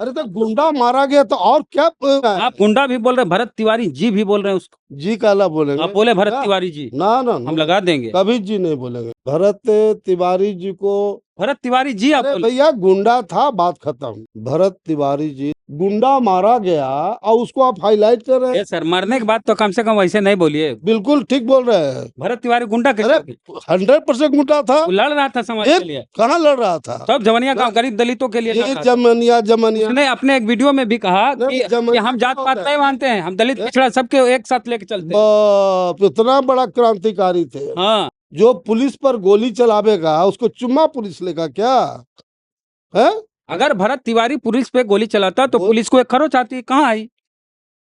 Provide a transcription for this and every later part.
अरे तो गुंडा मारा गया तो और क्या आप गुंडा भी बोल रहे हैं, भरत तिवारी जी भी बोल रहे हैं उसको। जी काला बोलेंगे? आप बोले भरत ना तिवारी जी, ना ना, हम लगा देंगे। कभी जी नहीं बोलेंगे। भरत तिवारी जी को भरत तिवारी जी आप अरे बोले। भैया गुंडा था, बात खत्म। भरत तिवारी जी गुंडा मारा गया और उसको आप हाईलाइट कर रहे हैं। ये सर, मरने के बाद तो कम से कम वैसे नहीं बोलिए। बिल्कुल ठीक बोल रहे हैं। भरत तिवारी गुंडा अरे कैसे? 100% गुंडा था। वो लड़ रहा था समाज ये के लिए, कहाँ लड़ रहा था? सब जवनिया गांव गरीब दलितों के लिए लड़ ये रहा था। जमनिया जमनिया उसने अपने एक वीडियो में भी कहा नहीं, कि जमनिया हम जात क्या पात होता नहीं है? मानते हैं, हम दलित पिछड़ा सबके एक साथ लेके चलते हैं। बाप, इतना बड़ा क्रांतिकारी थे। हाँ, जो पुलिस पर गोली चलावेगा उसको चुम्मा पुलिस लेगा क्या है? अगर भरत तिवारी पुलिस पे गोली चलाता तो पुलिस को एक खरोच आती, कहाँ आई?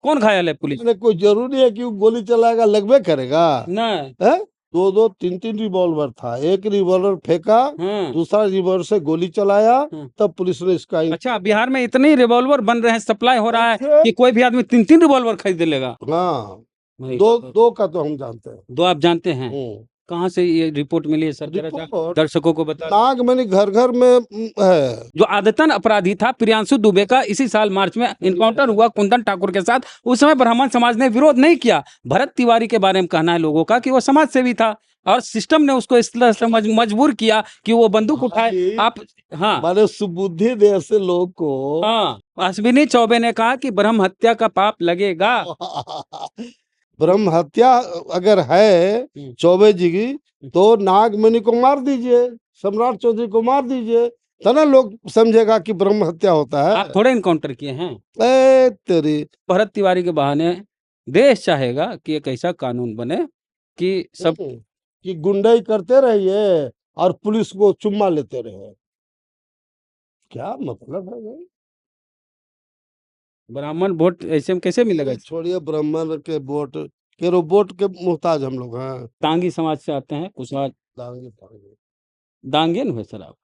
कौन घायल है? पुलिस कोई जरूरी है कि वो गोली चलाएगा, लगभग करेगा ना। है? दो दो तीन तीन रिवॉल्वर था, एक रिवॉल्वर फेंका, दूसरा रिवॉल्वर से गोली चलाया, तब पुलिस ने इसका अच्छा, बिहार में इतने रिवॉल्वर बन रहे हैं, सप्लाई हो रहा है अच्छा। कि कोई भी आदमी 3-3 रिवॉल्वर खरीद लेगा। हाँ, दो का तो हम जानते हैं। दो आप जानते हैं? कहाँ से ये रिपोर्ट मिली है सर? दर्शकों को बता। नागमणि घर घर में है। जो आदतन अपराधी था प्रियांशु दुबे का इसी साल मार्च में इनकाउंटर हुआ कुंदन ठाकुर के साथ। उस समय ब्राह्मण समाज ने विरोध नहीं किया। भरत तिवारी के बारे में कहना है लोगों का कि वो समाज सेवी था और सिस्टम ने उसको इस तरह से मजबूर किया कि वो बंदूक उठाए। आप हाँ, माने सुबुद्धि दे ऐसे लोग को। हाँ, अश्विनी चौबे ने कहा कि ब्रह्म हत्या का पाप लगेगा। ब्रह्म हत्या अगर है चौबे जी की, तो नागमणि को मार दीजिए, सम्राट चौधरी को मार दीजिए, तो ना लोग समझेगा कि ब्रह्म हत्या होता है। आप थोड़े इनकाउंटर किए हैं। तेरी भरत तिवारी के बहाने देश चाहेगा कि एक ऐसा कानून बने कि सब कि गुंडाई करते रहिए और पुलिस को चुम्मा लेते रहे। क्या मतलब है भाई? ब्राह्मण वोट ऐसे में कैसे मिलेगा? छोड़िए ब्राह्मण के वोट के, वोट के मुहताज हम लोग हैं। तांगी समाज से आते हैं, कुशवाहा दांगे हुए सर आप?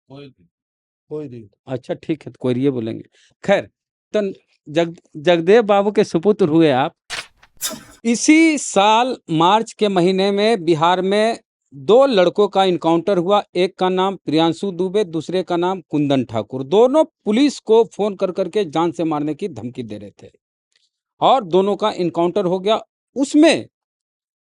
कोई नहीं। अच्छा ठीक है, तो कोई ये बोलेंगे। खैर, तो जगदेव बाबू के सुपुत्र हुए आप। इसी साल मार्च के महीने में बिहार में 2 लड़कों का इनकाउंटर हुआ। एक का नाम प्रियांशु दुबे, दूसरे का नाम कुंदन ठाकुर। दोनों पुलिस को फोन कर करके जान से मारने की धमकी दे रहे थे और दोनों का इनकाउंटर हो गया। उसमें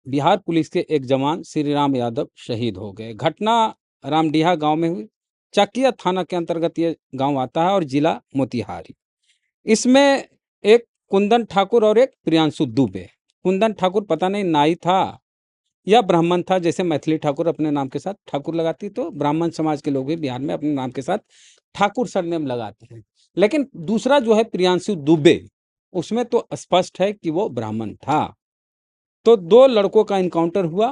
बिहार पुलिस के एक जवान श्री राम यादव शहीद हो गए। घटना रामडीहा गांव में हुई। चकिया थाना के अंतर्गत ये गांव आता है और जिला मोतिहारी। इसमें एक कुंदन ठाकुर और एक प्रियांशु दुबे। कुंदन ठाकुर पता नहीं नाई था या ब्राह्मण था, जैसे मैथिली ठाकुर अपने नाम के साथ ठाकुर लगाती, तो ब्राह्मण समाज के लोग भी बिहार में अपने नाम के साथ ठाकुर सरनेम लगाते हैं। लेकिन दूसरा जो है प्रियांशु दुबे, उसमें तो स्पष्ट है कि वो ब्राह्मण था। तो 2 लड़कों का इनकाउंटर हुआ,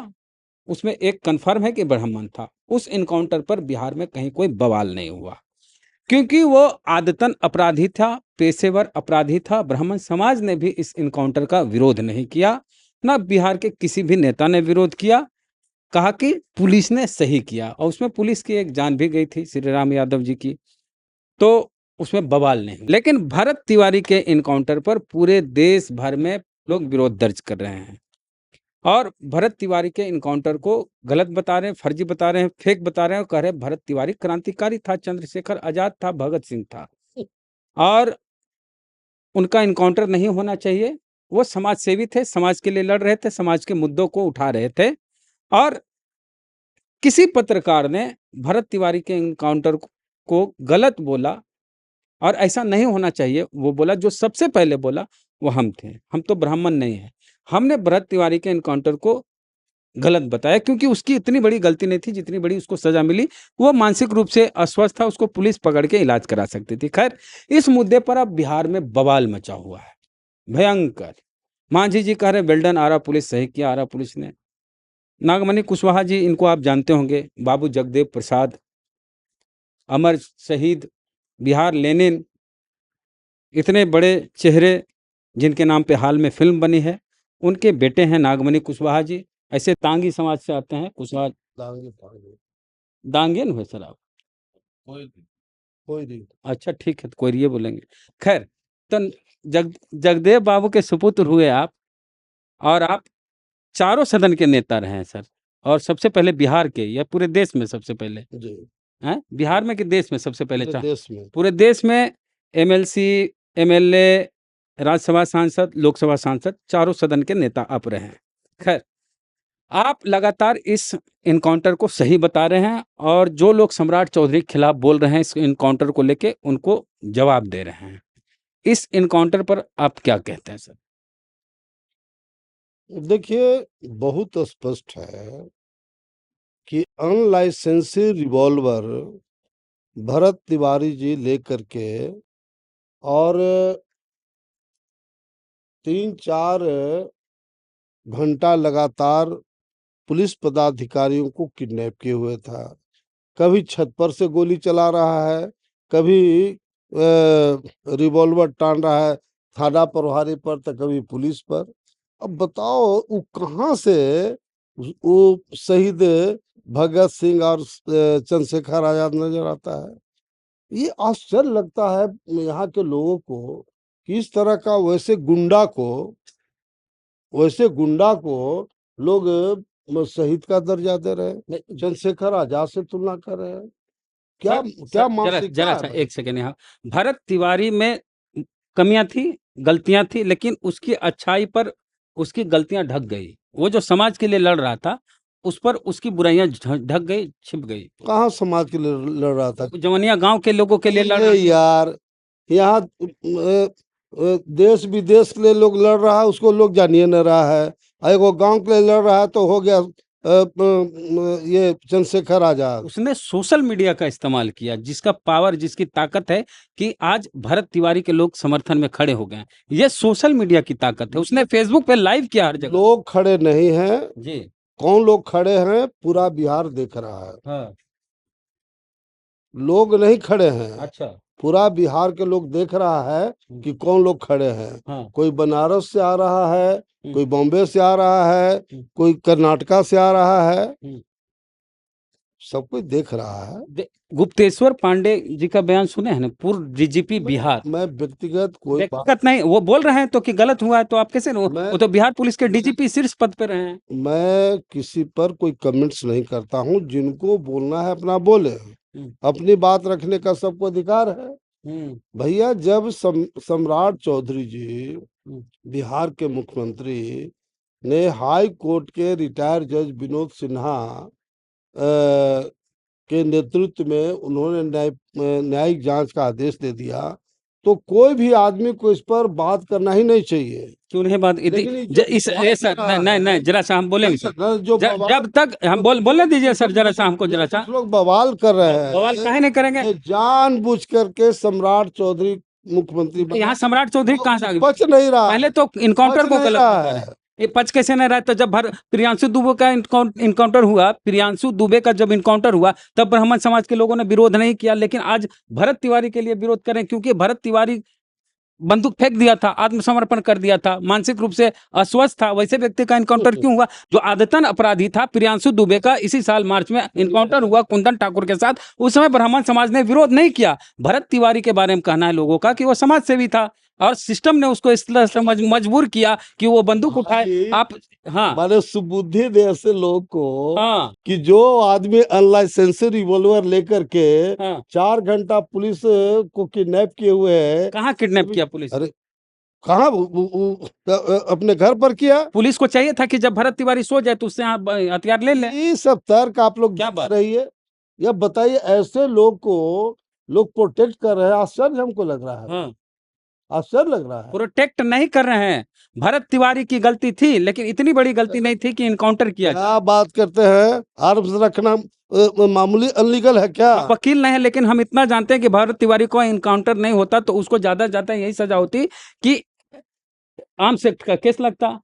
उसमें एक कंफर्म है कि ब्राह्मण था। उस इनकाउंटर पर बिहार में कहीं कोई बवाल नहीं हुआ क्योंकि वो आदतन अपराधी था, पेशेवर अपराधी था। ब्राह्मण समाज ने भी इस इनकाउंटर का विरोध नहीं किया, ना बिहार के किसी भी नेता ने विरोध किया। कहा कि पुलिस ने सही किया और उसमें पुलिस की एक जान भी गई थी, श्री राम यादव जी की, तो उसमें बवाल नहीं। लेकिन भरत तिवारी के इनकाउंटर पर पूरे देश भर में लोग विरोध दर्ज कर रहे हैं और भरत तिवारी के इनकाउंटर को गलत बता रहे हैं, फर्जी बता रहे हैं, फेक बता रहे हैं और कह रहे हैं भरत तिवारी क्रांतिकारी था, चंद्रशेखर आजाद था, भगत सिंह था और उनका इनकाउंटर नहीं होना चाहिए। वो समाज सेवी थे, समाज के लिए लड़ रहे थे, समाज के मुद्दों को उठा रहे थे। और किसी पत्रकार ने भरत तिवारी के इनकाउंटर को गलत बोला और ऐसा नहीं होना चाहिए। वो बोला, जो सबसे पहले बोला वो हम थे, हम तो ब्राह्मण नहीं है। हमने भरत तिवारी के इनकाउंटर को गलत बताया क्योंकि उसकी इतनी बड़ी गलती नहीं थी जितनी बड़ी उसको सजा मिली। वो मानसिक रूप से अस्वस्थ था, उसको पुलिस पकड़ के इलाज करा सकती थी। खैर, इस मुद्दे पर अब बिहार में बवाल मचा हुआ है, भयंकर। मांझी जी कह रहे वेल्डन, आरा पुलिस सही किया, आरा पुलिस ने। नागमणि कुशवाहा जी, इनको आप जानते होंगे, बाबू जगदेव प्रसाद, अमर शहीद, बिहार लेनिन, इतने बड़े चेहरे जिनके नाम पे हाल में फिल्म बनी है, उनके बेटे हैं नागमणि कुशवाहा जी। ऐसे तांगी समाज से आते हैं, कुशवाहा दांगे हुए सर आप? कोई नहीं। अच्छा ठीक है, तो कोई ये बोलेंगे। खैर, तो जगदेव बाबू के सुपुत्र हुए आप और आप चारों सदन के नेता रहे हैं सर, और सबसे पहले बिहार के या पूरे देश में सबसे पहले हैं? बिहार में कि देश में सबसे पहले? देश में। पूरे देश में एमएलसी, एमएलए, राज्यसभा सांसद, लोकसभा सांसद, चारों सदन के नेता आप रहे हैं। खैर, आप लगातार इस इनकाउंटर को सही बता रहे हैं और जो लोग सम्राट चौधरी के खिलाफ बोल रहे हैं इस इनकाउंटर को लेके उनको जवाब दे रहे हैं। इस इनकाउंटर पर आप क्या कहते हैं सर? देखिए, बहुत स्पष्ट है कि अनलाइसेंसी रिवॉल्वर भरत तिवारी जी लेकर के और 3-4 घंटा लगातार पुलिस पदाधिकारियों को किडनैप किए हुए था। कभी छत पर से गोली चला रहा है, कभी रिवॉल्वर टान रहा है थाना प्रभारी पर, तो कभी पुलिस पर। अब बताओ वो कहाँ से वो शहीद भगत सिंह और चंद्रशेखर आजाद नजर आता है। ये आश्चर्य लगता है यहाँ के लोगों को कि इस तरह का वैसे गुंडा को लोग शहीद का दर्जा दे रहे हैं, चंद्रशेखर आजाद से तुलना कर रहे हैं। क्या सर, क्या जरा मानसिकता जरा है सा भाई? एक सेकेंड यहाँ। भरत तिवारी में कमियां थी, गलतियां थी, लेकिन उसकी अच्छाई पर उसकी गलतियां ढक गई। वो जो समाज के लिए लड़ रहा था उस पर उसकी बुराइयां ढक गई, छिप गई। कहाँ समाज के लिए लड़ रहा था? जवनिया गांव के लोगों के लिए लड़ रहा ये था। यार, यहाँ देश विदेश के लिए लोग लड़ रहा है, उसको लोग जानिए न रहा है। एगो गांव के लिए लड़ रहा है तो हो गया ये चंद्रशेखर आजाद। उसने सोशल मीडिया का इस्तेमाल किया, जिसका पावर, जिसकी ताकत है कि आज भरत तिवारी के लोग समर्थन में खड़े हो गए हैं। ये सोशल मीडिया की ताकत है। उसने फेसबुक पे लाइव किया हर जगह। लोग खड़े नहीं हैं। जी। कौन लोग खड़े हैं? पूरा बिहार देख रहा है। हाँ। लोग नहीं खड़े हैं, अच्छा। पूरा बिहार के लोग देख रहा है कि कौन लोग खड़े हैं। हाँ। कोई बनारस से आ रहा है, हम्म। कोई बॉम्बे से आ रहा है, कोई कर्नाटका से आ रहा है, सब कोई देख रहा है। गुप्तेश्वर पांडे जी का बयान सुने हैं ना, पूर्व डीजीपी बिहार। मैं व्यक्तिगत कोई बात व्यक्तिगत नहीं, वो बोल रहे हैं तो कि गलत हुआ है तो आप कैसे मैं वो तो बिहार पुलिस के डीजीपी शीर्ष पद पे रहे हैं। मैं किसी पर कोई कमेंट्स नहीं करता हूँ। जिनको बोलना है अपना बोले, अपनी बात रखने का सबको अधिकार है। भैया, जब सम्राट चौधरी जी बिहार के मुख्यमंत्री ने हाई कोर्ट के रिटायर्ड जज विनोद सिन्हा के नेतृत्व में उन्होंने न्यायिक जांच का आदेश दे दिया, तो कोई भी आदमी को इस पर बात करना ही नहीं चाहिए। क्यों नहीं बात लेकिन ये इस सर नहीं जरा सा हम बोलेंगे सर। जो जब तक हम बोलने दीजिए सर, जरा सा हमको, जरा सा। कुछ लोग बवाल कर रहे हैं, बवाल काहे नहीं करेंगे? ये जानबूझ करके सम्राट चौधरी मुख्यमंत्री यहाँ सम्राट चौधरी कहाँ से आ गए? पच नहीं रहा, पहले तो इनकाउंटर को गलत बता रहे हैं। है। ये पच कैसे नहीं रहा? तो जब प्रियांशु दुबे का इनकाउंटर हुआ, प्रियांशु दुबे का जब इनकाउंटर हुआ तब ब्राह्मण समाज के लोगों ने विरोध नहीं किया, लेकिन आज भरत तिवारी के लिए विरोध करें क्योंकि भरत तिवारी बंदूक फेंक दिया था, आत्मसमर्पण कर दिया था, मानसिक रूप से अस्वस्थ था। वैसे व्यक्ति का इनकाउंटर क्यों हुआ जो आदतन अपराधी था? प्रियांशु दुबे का इसी साल मार्च में इनकाउंटर हुआ कुंदन ठाकुर के साथ। उस समय ब्राह्मण समाज ने विरोध नहीं किया। भरत तिवारी के बारे में कहना है लोगों का कि वो समाज सेवी था और सिस्टम ने उसको इस तरह से मजबूर किया कि वो बंदूक उठाए। आप हाँ, माने सुबुद्धि दे ऐसे लोग को हाँ, कि जो आदमी अनलाइसेंस रिवॉल्वर लेकर के हाँ। 4 घंटा पुलिस को किडनैप किए हुए है। कहाँ किडनैप किया पुलिस? अरे कहाँ अपने घर पर किया। पुलिस को चाहिए था कि जब भरत तिवारी सो जाए तो उससे आप हथियार ले लें। ये सब तर्क आप लोग क्या बता बात? रही है? या बताइए, ऐसे लोग को लोग प्रोटेक्ट कर रहे हैं। आश्चर्य हमको लग रहा है, हाँ, आश्चर्य लग रहा है। प्रोटेक्ट नहीं कर रहे हैं। भरत तिवारी की गलती थी, लेकिन इतनी बड़ी गलती नहीं थी कि इनकाउंटर किया। क्या बात करते हैं? आर्म्स रखना मामूली अनलीगल है क्या? आप वकील नहीं है, लेकिन हम इतना जानते हैं कि भरत तिवारी को इनकाउंटर नहीं होता तो उसको ज्यादा ज्यादा यही सजा होती कि आर्म्स एक्ट का केस लगता,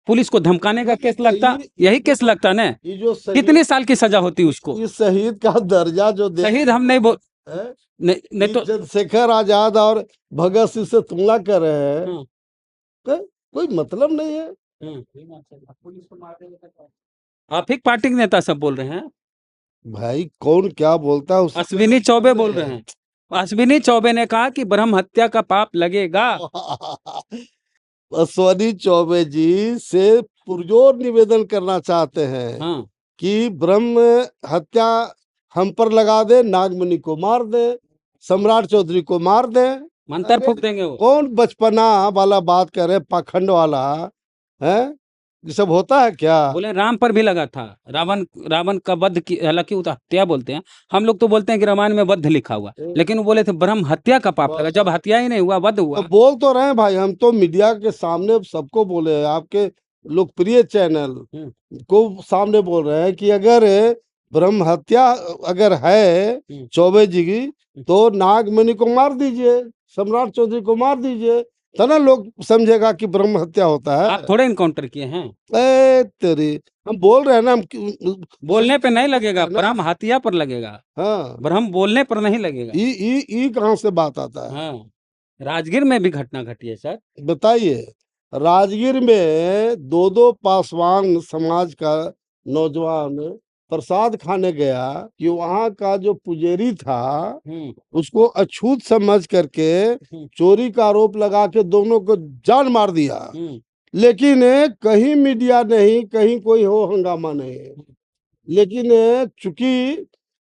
पुलिस को धमकाने का केस लगता, यही केस लगता ना। ये जो कितने साल की सजा होती उसको? इस शहीद का दर्जा जो दे शहीद हम नहीं बोल है, नहीं तो चंद्रशेखर आजाद और भगत सिंह से तुलना कर रहे हैं, कोई मतलब नहीं है। आप ही पार्टी के नेता सब बोल रहे हैं। भाई कौन क्या बोलता है अश्विनी चौबे बोल रहे हैं। अश्विनी चौबे ने कहा कि ब्रह्म हत्या का पाप लगेगा। अश्विनी चौबे जी से पुरजोर निवेदन करना चाहते हैं हाँ। कि ब्रह्म हत्या हम पर लगा दे, नागमणि को मार दे, सम्राट चौधरी को मार दे। मंतर फूक देंगे वो। कौन बचपना वाला बात कर रहे, पाखंड वाला है, ये सब होता है क्या? बोले राम पर भी लगा था, रावण का वध की, हालांकि वो तो हत्या बोलते हैं, हम लोग तो बोलते हैं कि रामायण में वध लिखा हुआ, लेकिन वो बोले थे ब्रह्म हत्या का पाप लगा, जब हत्या ही नहीं हुआ वध तो हुआ। बोल तो रहे हैं भाई, हम तो मीडिया के सामने सबको बोले हैं, आपके लोकप्रिय चैनल को सामने बोल रहे हैं कि अगर ब्रह्म हत्या अगर है चौबे जी की, तो नागमणि को मार दीजिए, सम्राट चौधरी को मार दीजिए, तो ना लोग समझेगा कि ब्रह्म हत्या होता है। आप थोड़े इनकाउंटर किए हैं, ए तेरी, हम बोल रहे हैं ना, हम बोलने पे नहीं लगेगा, ब्रह्म हत्या पर लगेगा, हाँ, ब्रह्म बोलने पर नहीं लगेगा। ई कहाँ से बात आता है? हाँ, राजगीर में भी घटना घटी है सर। बताइए, राजगीर में दो पासवान समाज का नौजवान प्रसाद खाने गया कि वहां का जो पुजारी था उसको अछूत समझ करके चोरी का आरोप लगा के दोनों को जान मार दिया, लेकिन कहीं मीडिया नहीं, कहीं कोई हो हंगामा नहीं। लेकिन चूंकि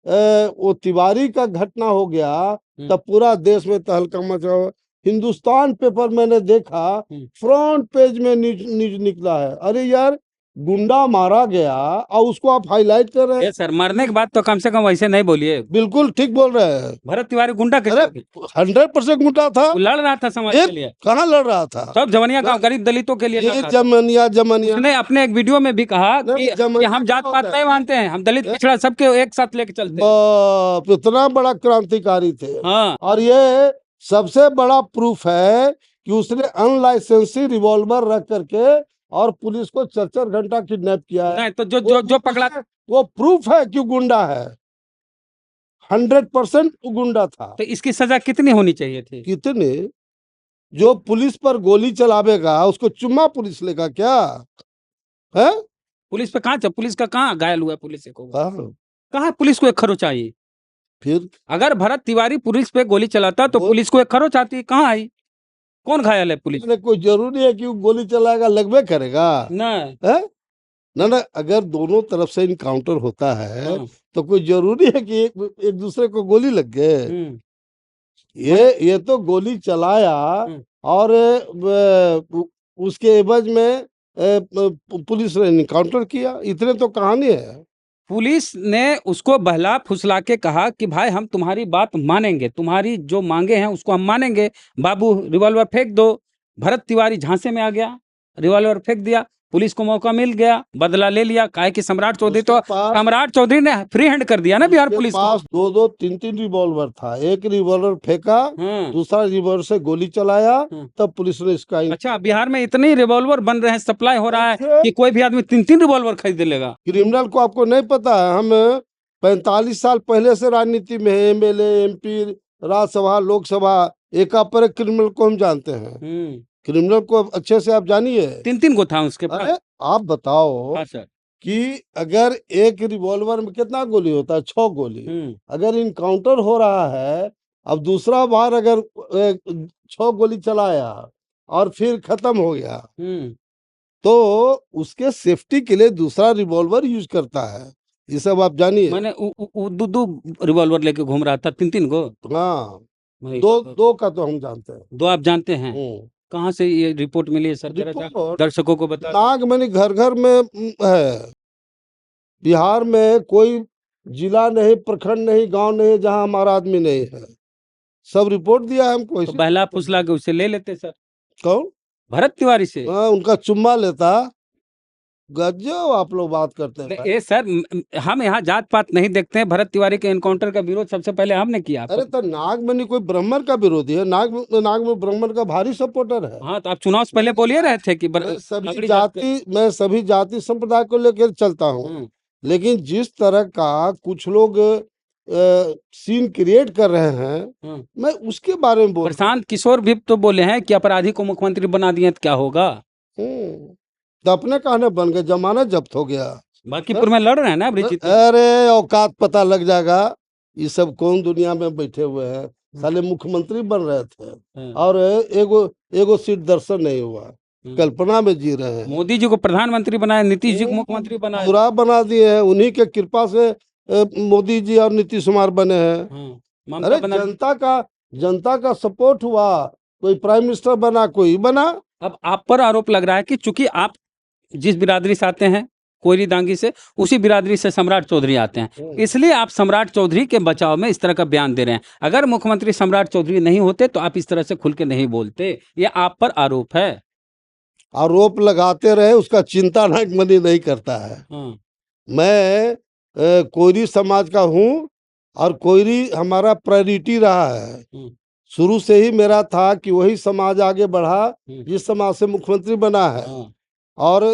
वो तिवारी का घटना हो गया, तब पूरा देश में तहलका मचा। हिंदुस्तान पेपर मैंने देखा, फ्रंट पेज में न्यूज निकला है, अरे यार गुंडा मारा गया और उसको आप हाईलाइट कर रहे हैं। सर मरने के बाद तो कम से कम वैसे नहीं बोलिए। बिल्कुल ठीक बोल रहे हैं। भरत तिवारी गुंडा अरे कैसे? 100% गुंडा था, वो लड़ रहा था समाज के लिए, कहाँ लड़ रहा था? सब जवनिया गांव गरीब दलितों के लिए लड़ ये रहा था। जमनिया उसने अपने एक वीडियो में भी कहा कि हम जात पात नहीं मानते हैं, हम दलित पिछड़ा सबके एक साथ लेके चलते हैं। बाप, इतना बड़ा क्रांतिकारी थे। हाँ, और ये सबसे बड़ा प्रूफ है कि उसने अनलाइसेंसी रिवॉल्वर रख करके और पुलिस को 4-4 घंटा किडनैप किया है। नहीं तो जो पकड़ा, वो प्रूफ है कि गुंडा है, 100% गुंडा था। तो इसकी सजा कितनी होनी चाहिए थी? कितने, जो पुलिस पर गोली चलावेगा उसको चुम्मा पुलिस लेगा क्या है? पुलिस पे कहाँ, पुलिस का कहाँ घायल हुआ? पुलिस को हाँ, कहाँ, पुलिस को एक खरोच आई? फिर अगर भरत तिवारी पुलिस पे गोली चलाता तो पुलिस को एक खरोच आती, कहाँ आई? कौन घायल है? पुलिस कोई जरूरी है कि वो गोली चलाएगा, लगवे करेगा ना। है? ना, अगर दोनों तरफ से इनकाउंटर होता है तो कोई जरूरी है कि एक दूसरे को गोली लग गए? ये तो गोली चलाया और उसके एवज में पुलिस ने इनकाउंटर किया, इतने तो कहानी है। पुलिस ने उसको बहला फुसला के कहा कि भाई हम तुम्हारी बात मानेंगे, तुम्हारी जो मांगे हैं उसको हम मानेंगे, बाबू रिवॉल्वर फेंक दो। भरत तिवारी झांसे में आ गया, रिवॉल्वर फेंक दिया, पुलिस को मौका मिल गया, बदला ले लिया। काहे कि सम्राट चौधरी तो, सम्राट चौधरी ने फ्री हैंड कर दिया ना बिहार पुलिस को। पास 2-2, 3-3 रिवॉल्वर था, एक रिवॉल्वर फेंका, दूसरा रिवॉल्वर से गोली चलाया, तब पुलिस ने इसका। अच्छा, बिहार में इतने रिवॉल्वर बन रहे हैं, सप्लाई हो रहा है कि कोई भी आदमी 3-3 रिवॉल्वर खरीद लेगा। क्रिमिनल को आपको नहीं पता है, हम 45 साल पहले से राजनीति में है, MLA, MP, राज्यसभा, लोकसभा, एक पर एक क्रिमिनल को हम जानते हैं। क्रिमिनल को अच्छे से आप जानिए। 3-3 को था उसके पास। अरे आप बताओ कि अगर एक रिवॉल्वर में कितना गोली होता है? 6 गोली। अगर इनकाउंटर हो रहा है, अब दूसरा बार अगर 6 गोली चलाया और फिर खत्म हो गया, तो उसके सेफ्टी के लिए दूसरा रिवॉल्वर यूज करता है, ये सब आप जानिए। मैंने दो रिवॉल्वर लेके घूम रहा था, 3-3 को। हाँ, दो का तो हम जानते हैं। 2 आप जानते हैं? कहाँ से ये रिपोर्ट मिली है सर? दर्शकों को बता। नागमणि घर घर में है। बिहार में कोई जिला नहीं, प्रखंड नहीं, गांव नहीं जहां हमारा आदमी नहीं है, सब रिपोर्ट दिया है हमको। तो बहला फुसला के उसे ले लेते सर। कौन? भरत तिवारी से। उनका चुम्मा लेता। गजब आप लोग बात करते हैं। ए सर, हम यहाँ जात पात नहीं देखते हैं। भरत तिवारी के एनकाउंटर का विरोध सबसे पहले हमने किया। अरे तो नागमणि कोई ब्राह्मण का विरोधी है? नागमणि ब्राह्मण का भारी सपोर्टर है। हाँ, तो आप चुनाव से पहले बोलिए रहे थे कि मैं सभी जाति संप्रदाय को लेकर चलता हूँ, लेकिन जिस तरह का कुछ लोग सीन क्रिएट कर रहे हैं, मैं उसके बारे में बोल। प्रशांत किशोर भी तो बोले हैं कि अपराधी को मुख्यमंत्री बना दिए तो क्या होगा। तो अपने कहने बन गए, जमानत जब्त हो गया। बांकीपुर में लड़ रहे हैं ना अभिजीत। अरे औकात पता लग जाएगा। ये सब कौन दुनिया में बैठे हुए हैं? साले मुख्यमंत्री बन रहे थे और एगो सीट दर्शन नहीं हुआ, कल्पना में जी रहे हैं। मोदी जी को प्रधानमंत्री बनाया, नीतीश जी को मुख्यमंत्री बनाया, पूरा बना दिए हैं। उन्हीं के कृपा से मोदी जी और नीतीश कुमार बने हैं। अरे जनता का सपोर्ट हुआ, कोई प्राइम मिनिस्टर बना, कोई बना। अब आप पर आरोप लग रहा है कि चूंकि आप जिस बिरादरी से आते हैं, कोयरी दांगी से, उसी बिरादरी से सम्राट चौधरी आते हैं, इसलिए आप सम्राट चौधरी के बचाव में इस तरह का बयान दे रहे हैं। अगर मुख्यमंत्री सम्राट चौधरी नहीं होते तो आप इस तरह से खुल के नहीं बोलते। ये आप पर आरोप है। आरोप लगाते रहे, उसका चिंता नागमणि नहीं करता है। हाँ, मैं कोयरी समाज का हूँ और कोयरी हमारा प्रायोरिटी रहा है। शुरू से ही मेरा था कि वही समाज आगे बढ़ा जिस समाज से मुख्यमंत्री बना है। हाँ। और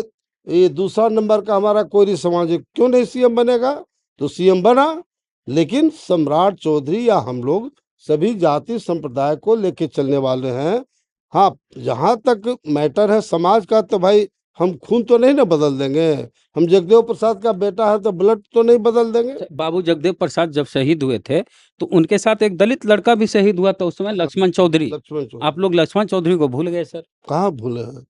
ये दूसरा नंबर का हमारा कोयरी समाज है, क्यों नहीं सीएम बनेगा? तो सीएम बना, लेकिन सम्राट चौधरी या हम लोग सभी जाति संप्रदाय को लेके चलने वाले हैं। हाँ, जहाँ तक मैटर है समाज का, तो भाई हम खून तो नहीं ना बदल देंगे। हम जगदेव प्रसाद का बेटा है तो ब्लड तो नहीं बदल देंगे। बाबू जगदेव प्रसाद जब शहीद हुए थे तो उनके साथ एक दलित लड़का भी शहीद हुआ था उस समय, लक्ष्मण चौधरी। लक्ष्मण चौधरी आप लोग लक्ष्मण चौधरी को भूल गए सर। कहाँ भूले हैं?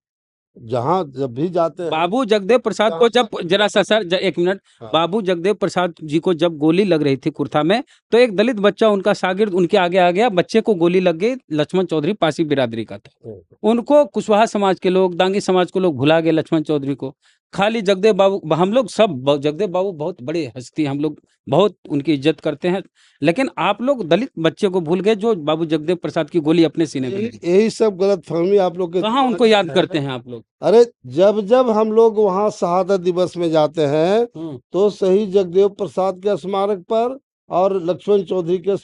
जहाँ जब भी जाते हैं बाबू जगदेव प्रसाद को जब, जरा सा सर, एक मिनट, हाँ। बाबू जगदेव प्रसाद जी को जब गोली लग रही थी कुर्था में, तो एक दलित बच्चा उनका शागिर्द उनके आगे आ गया, बच्चे को गोली लग गई। लक्ष्मण चौधरी पासी बिरादरी का था। उनको कुशवाहा समाज के लोग, दांगी समाज के लोग भुला गए लक्ष्मण चौधरी को। खाली जगदेव बाबू, हम लोग सब जगदेव बाबू बहुत बड़ी हस्ती, हम लोग बहुत उनकी इज्जत करते हैं, लेकिन आप लोग दलित बच्चे को भूल गए जो बाबू जगदेव प्रसाद की गोली अपने सीने में लगी। यही सब गलत फहमी आप लोग के कहाँ उनको याद करते हैं आप लोग? अरे जब जब हम लोग वहाँ शहादत दिवस में जाते हैं तो शहीद जगदेव प्रसाद के स्मारक पर और लक्ष्मण चौधरी के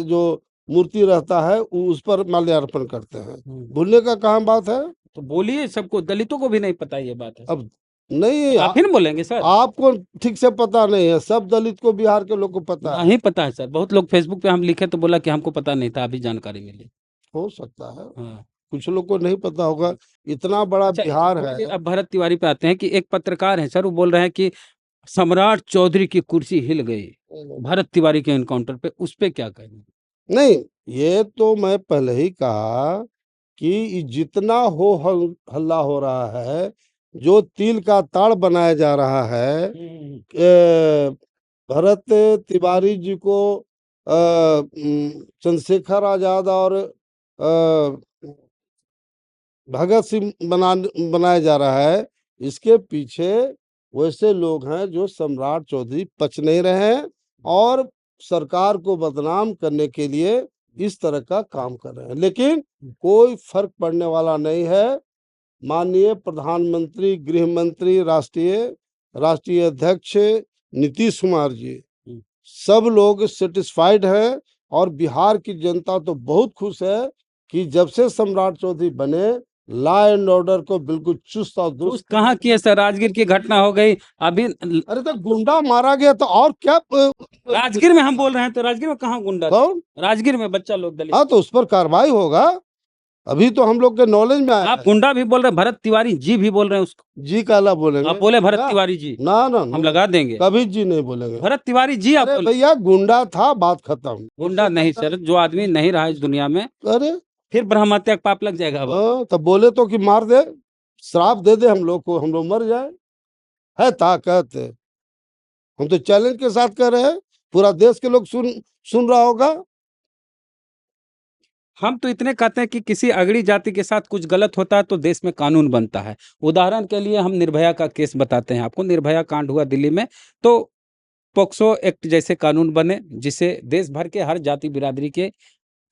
जो मूर्ति रहता है उस पर माल्यार्पण करते हैं। भूलने का कहाँ बात है? तो बोलिए, सबको, दलितों को भी नहीं पता ये बात है। अब नहीं, आप ही ना बोलेंगे सर। आपको ठीक से पता नहीं है, सब दलित को, बिहार के लोग को पता है। नहीं पता है सर, बहुत लोग फेसबुक पे हम लिखे तो बोला कि हमको पता नहीं था, अभी जानकारी मिली। हो सकता है हाँ। कुछ लोग को नहीं पता होगा, इतना बड़ा अच्छा, बिहार है। अब भरत तिवारी पे आते हैं कि एक पत्रकार है सर, वो बोल रहे हैं कि सम्राट चौधरी की कुर्सी हिल गई भरत तिवारी के एनकाउंटर पे, उस पे क्या कहेंगे? नहीं, ये तो मैं पहले ही कहा कि जितना हो हल्ला हो रहा है, जो तिल का ताड़ बनाया जा रहा है, भरत तिवारी जी को चंद्रशेखर आजाद और भगत सिंह बनाया जा रहा है, इसके पीछे वैसे लोग हैं जो सम्राट चौधरी पच नहीं रहे हैं और सरकार को बदनाम करने के लिए इस तरह का काम कर रहे हैं। लेकिन कोई फर्क पड़ने वाला नहीं है। माननीय प्रधानमंत्री, गृह मंत्री, राष्ट्रीय अध्यक्ष नीतीश कुमार जी, सब लोग सेटिस्फाइड हैं और बिहार की जनता तो बहुत खुश है कि जब से सम्राट चौधरी बने लॉ एंड ऑर्डर को बिल्कुल चुस्त और दुरुस्त। कहाँ किए सर? राजगीर की घटना हो गई अभी। अरे तो गुंडा मारा गया तो और क्या? राजगीर में हम बोल रहे हैं, तो राजगीर में कहाँ गुंडा? कौन? राजगीर में बच्चा लोग दलित। हाँ, तो उस पर कार्रवाई होगा। अभी तो हम लोग के नॉलेज में आया। आप गुंडा भी बोल रहे हैं, भरत तिवारी जी भी बोल रहे हैं उसको। जी काला बोलेंगे? आप बोले भरत तिवारी जी। ना ना, हम लगा देंगे। कभी जी नहीं बोलेंगे। भरत तिवारी जी आप बोले। भैया गुंडा था, बात खत्म। गुंडा नहीं सर, जो आदमी नहीं रहा इस दुनिया में, अरे फिर ब्रह्म हत्या का पाप लग जाएगा। तब बोले तो कि मार दे, श्राप दे दे हम लोग को, हम लोग मर जाए। है ताकत। हम तो चैलेंज के साथ कह रहे हैं, पूरा देश के लोग सुन रहा होगा। हम तो इतने कहते हैं कि किसी अगड़ी जाति के साथ कुछ गलत होता है तो देश में कानून बनता है। उदाहरण के लिए हम निर्भया का केस बताते हैं आपको। निर्भया कांड हुआ दिल्ली में, तो पोक्सो एक्ट जैसे कानून बने जिससे देश भर के हर जाति बिरादरी के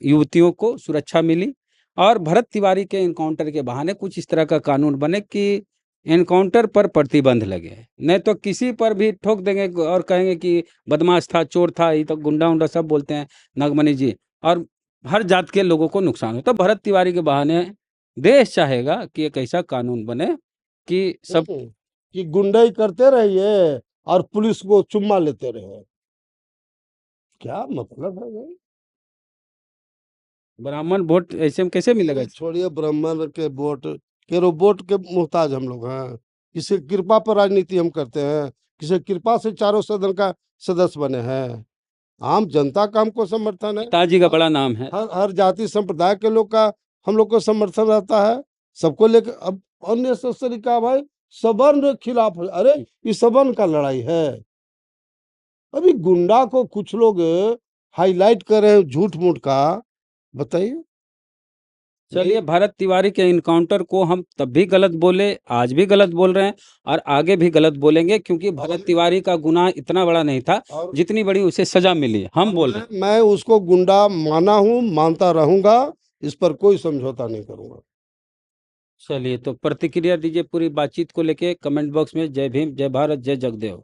युवतियों को सुरक्षा मिली। और भरत तिवारी के एनकाउंटर के बहाने कुछ इस तरह का कानून बने कि एनकाउंटर पर प्रतिबंध लगे, नहीं तो किसी पर भी ठोक देंगे और कहेंगे कि बदमाश था, चोर था, ये तो गुंडा उंडा सब बोलते हैं नागमणि जी, और हर जात के लोगों को नुकसान हो। तो भरत तिवारी के बहाने देश चाहेगा कि एक ऐसा कानून बने कि सब कि गुंडाई करते रहिए और पुलिस को चुम्मा लेते रहे। क्या मतलब है भाई? ब्राह्मण वोट ऐसे में कैसे मिलेगा? छोड़िए ब्राह्मण के वोट के मोहताज हम लोग हैं। किसी कृपा पर राजनीति हम करते हैं, किसी कृपा से चारों सदन का सदस्य बने हैं। आम जनता का हमको समर्थन है। पिताजी का बड़ा नाम है। हर जाति संप्रदाय के लोग का हम लोग को समर्थन रहता है, सबको लेकर। अब अननेसेसरी का भाई सवर्ण खिलाफ, अरे ये सवर्ण का लड़ाई है। अभी गुंडा को कुछ लोग हाईलाइट कर रहे हैं झूठ मूठ का, बताइए। चलिए, भरत तिवारी के इनकाउंटर को हम तब भी गलत बोले, आज भी गलत बोल रहे हैं और आगे भी गलत बोलेंगे, क्योंकि भरत तिवारी का गुनाह इतना बड़ा नहीं था और जितनी बड़ी उसे सजा मिली है। हम बोल रहे हैं। मैं उसको गुंडा माना हूँ, मानता रहूंगा, इस पर कोई समझौता नहीं करूंगा। चलिए, तो प्रतिक्रिया दीजिए पूरी बातचीत को लेके कमेंट बॉक्स में। जय भीम, जय भारत, जय जगदेव।